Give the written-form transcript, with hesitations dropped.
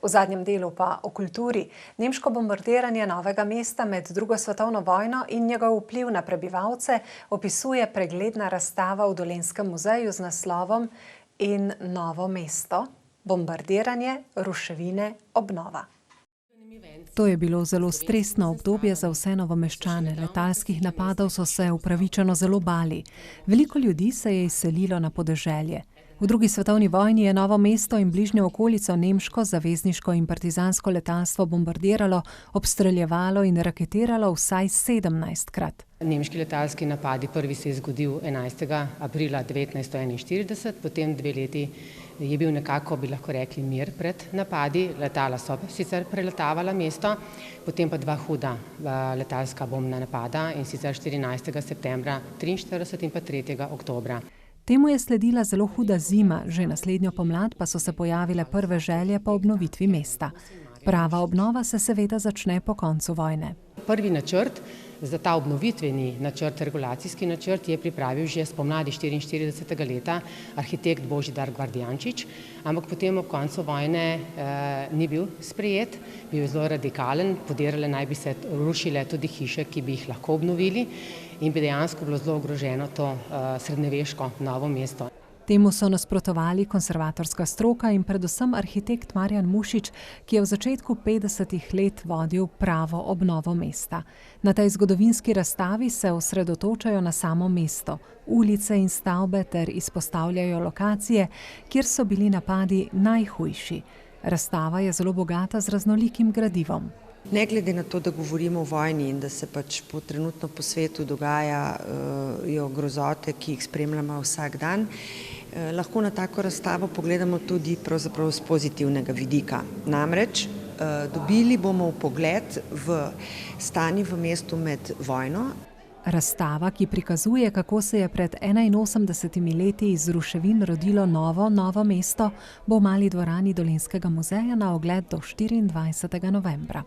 V zadnjem delu pa o kulturi. Nemško bombardiranje Novega mesta med drugo svetovno vojno in njegov vpliv na prebivalce opisuje pregledna razstava v Dolenjskem muzeju z naslovom In Novo mesto. Bombardiranje, ruševine, obnova. To je bilo zelo stresno obdobje za vse Novomeščane. Letalskih napadov so se upravičeno zelo bali. Veliko ljudi se je izselilo na podeželje. V drugi svetovni vojni je Novo mesto in bližnjo okolico nemško, zavezniško in partizansko letalstvo bombardiralo, obstreljevalo in raketiralo vsaj 17-krat. Nemški letalski napadi prvi se je zgodil 11. aprila 1941, potem 2 leti je bil nekako, bi lahko rekli, mir pred napadi. Letala so sicer preletavala mesto, potem pa 2 huda letalska bombna napada, in sicer 14. septembra 1943 in pa 3. oktobra. Temu je sledila zelo huda zima, že naslednjo pomlad pa so se pojavile prve želje po obnovitvi mesta. Prava obnova se seveda začne po koncu vojne. Prvi načrt za ta obnovitveni načrt, regulacijski načrt, je pripravil že spomladi 1944. leta arhitekt Božidar Gvardjančič, ampak potem ob koncu vojne ni bil sprejet, bil je zelo radikalen, podirale naj bi se rušile tudi hiše, ki bi jih lahko obnovili, in bi dejansko bilo zelo ogroženo to srednjeveško Novo mesto. Temu so nasprotovali konservatorska stroka in predvsem arhitekt Marjan Mušič, ki je v začetku 50. let vodil pravo obnovo mesta. Na tej zgodovinski razstavi se osredotočajo na samo mesto, ulice in stavbe ter izpostavljajo lokacije, kjer so bili napadi najhujši. Razstava je zelo bogata z raznolikim gradivom. Ne glede na to, da govorimo o vojni in da se pač trenutno po svetu dogajajo grozote, ki jih spremljamo vsak dan, lahko na tako razstavo pogledamo tudi pravzaprav z pozitivnega vidika. Namreč dobili bomo vpogled v stanje v mestu med vojno. Razstava, ki prikazuje, kako se je pred 81 leti iz ruševin rodilo Novo mesto, bo v Mali dvorani Dolenjskega muzeja na ogled do 24. novembra.